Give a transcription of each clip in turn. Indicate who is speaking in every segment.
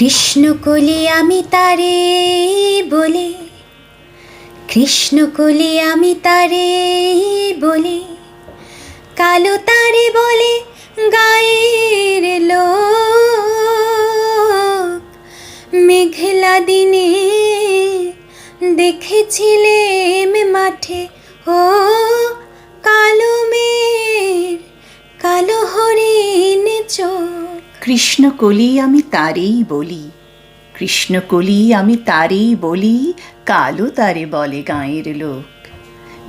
Speaker 1: কৃষ্ণকলি আমি তারে বলি, কৃষ্ণকলি আমি তারে বলি, কালো তারে বলে গায়ের লোক। মেঘলা দিনে দেখেছিলেম মাঠে ও কালো মেঘ, কালো হরিণ চোখ।
Speaker 2: কৃষ্ণকলি আমি তারেই বলি, কৃষ্ণকলি আমি তারেই বলি, কালো তারে বলে গাঁয়ের লোক।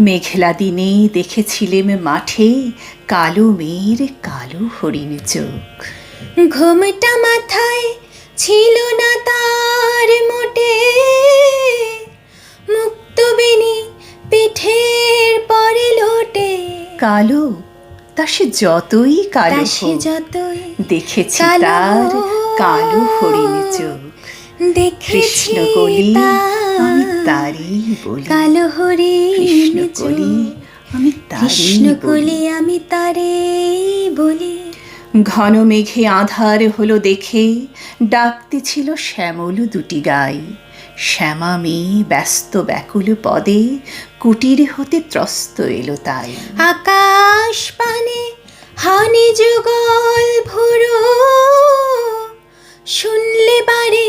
Speaker 2: মেঘলা দিনে দেখেছিলেম মাঠে কালো মেয়ের, কালো হরিণ চোখ।
Speaker 1: ঘোমটা মাথায় ছিল না তার মোটে, মুক্ত বেনি পিঠের পরে লোটে।
Speaker 2: কালো তা সে যতই কালো
Speaker 1: সে
Speaker 2: হোক,
Speaker 1: যতই
Speaker 2: দেখেছি
Speaker 1: কালো
Speaker 2: তার কালো হরিণ চোখ।
Speaker 1: দেখেছি
Speaker 2: কৃষ্ণকলি আমি
Speaker 1: তার
Speaker 2: তারেই বলি,
Speaker 1: কালো হরিণ
Speaker 2: কৃষ্ণকলি আমি তারেই
Speaker 1: কৃষ্ণকলি
Speaker 2: বলি।
Speaker 1: আমি তারে বলি।
Speaker 2: ঘন মেঘে আধার হলো দেখে, ডাকতেছিল শ্যামল দুটি গাই। শ্যামা মেয়ে ব্যস্ত ব্যাকুল পদে, কুটির হতে ত্রস্ত এলো তাই।
Speaker 1: আকাশ পানে হানি যুগল ভুরো, শুনলে বারে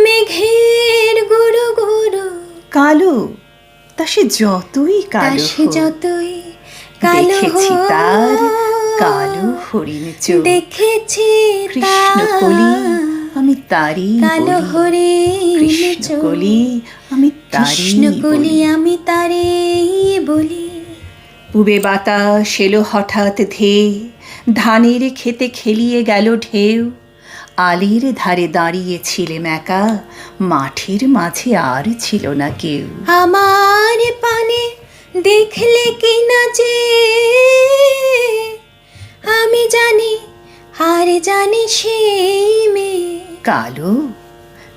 Speaker 1: মেঘের গুরু গুরু।
Speaker 2: কালো তা সে যতই কালো
Speaker 1: সে
Speaker 2: হোক,
Speaker 1: যতই কালো
Speaker 2: দেখেছি
Speaker 1: হোক,
Speaker 2: তার কালো হরিণ চোখ।
Speaker 1: দেখেছি
Speaker 2: কৃষ্ণকলি
Speaker 1: তার
Speaker 2: আমি তারেই
Speaker 1: কালো
Speaker 2: বলি,
Speaker 1: হরিণ
Speaker 2: কৃষ্ণকলি আমি তারেই
Speaker 1: কৃষ্ণকলি
Speaker 2: বলি।
Speaker 1: আমি তারে বলি।
Speaker 2: পুবে বাতাস এলো হঠাৎ ধেয়ে, ধানের খেতে খেলিয়ে গেল ঢেউ। আলির ধারে দাঁড়িয়েছিলেম একা, মাঠের মাঝে আর ছিল না কেউ।
Speaker 1: আমার পানে দেখলে কি না যে, আমি জানি আর জানি সেই মেয়ে।
Speaker 2: কালো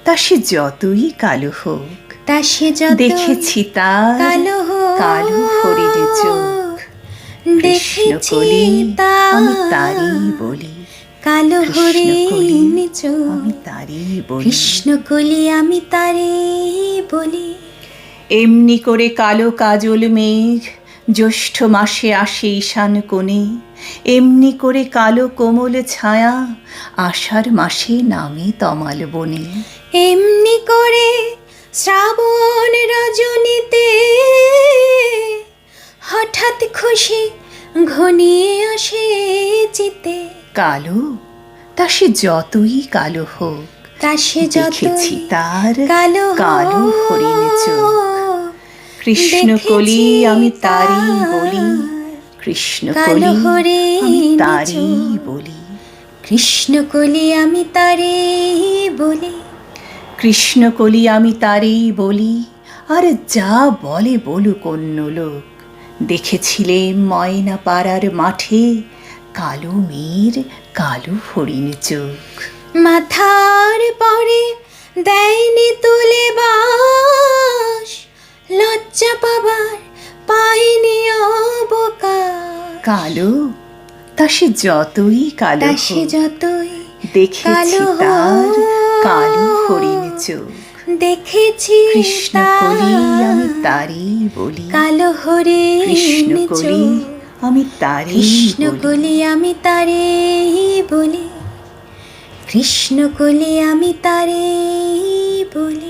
Speaker 2: তা সে যতই কালো হোক,
Speaker 1: তা সে যতই
Speaker 2: দেখেছি তার
Speaker 1: কালো হোক,
Speaker 2: কালো হরিণ চোখ।
Speaker 1: দেখেছি
Speaker 2: কৃষ্ণকলি আমি
Speaker 1: তার
Speaker 2: তারেই বলি,
Speaker 1: কালো
Speaker 2: কৃষ্ণকলি
Speaker 1: হরিণ চোখ।
Speaker 2: আমি তারেই বলি।
Speaker 1: কৃষ্ণকলি আমি তারে বলি।
Speaker 2: এমনি করে কালো কাজল মেঘ জ্যৈষ্ঠ মাসে আসে ঈশান কোণে। এমনি করে কালো কোমল ছায়া আষাঢ় মাসে নামে তমাল বনে।
Speaker 1: এমনি করে শ্রাবণ রজনীতে হঠাৎ খুশি ঘনিয়ে আসে চিতে।
Speaker 2: কালো তা সে যতই কালো হোক,
Speaker 1: তা সে
Speaker 2: দেখেছি
Speaker 1: যতই
Speaker 2: তার
Speaker 1: কালো
Speaker 2: কালো হরিণ চোখ।
Speaker 1: হোক,
Speaker 2: কৃষ্ণকলি
Speaker 1: দেখেছি
Speaker 2: আমি তারেই
Speaker 1: তার
Speaker 2: বলি,
Speaker 1: কালো
Speaker 2: কৃষ্ণকলি আমি
Speaker 1: হরিণ
Speaker 2: তারেই
Speaker 1: চোখ।
Speaker 2: বলি।
Speaker 1: কৃষ্ণকলি আমি তারে বলি।
Speaker 2: কৃষ্ণকলি আমি তারেই বলি, আর যা বলে বলুক অন্য লোক। দেখেছিলেম ময়না পাড়ার মাঠে কালো মেয়ের, কালো হরিণ চোখ।
Speaker 1: মাথার পরে দেয়নি তুলে বাস, লজ্জা পাবার পাইনি অবকাশ।
Speaker 2: কালো তা সে যতই কালো
Speaker 1: তা সে
Speaker 2: হোক,
Speaker 1: যতই
Speaker 2: দেখেছি
Speaker 1: কালো
Speaker 2: তার
Speaker 1: হোক,
Speaker 2: কালো হরিণ চোখ।
Speaker 1: দেখেছি
Speaker 2: কৃষ্ণকলি আমি
Speaker 1: তার
Speaker 2: তারেই বলি,
Speaker 1: কালো হরিণ
Speaker 2: কৃষ্ণকলি
Speaker 1: চোখ।
Speaker 2: আমি তারেই বলি।
Speaker 1: কৃষ্ণকলি আমি তারে বলি, কৃষ্ণকলি আমি তারে বলি।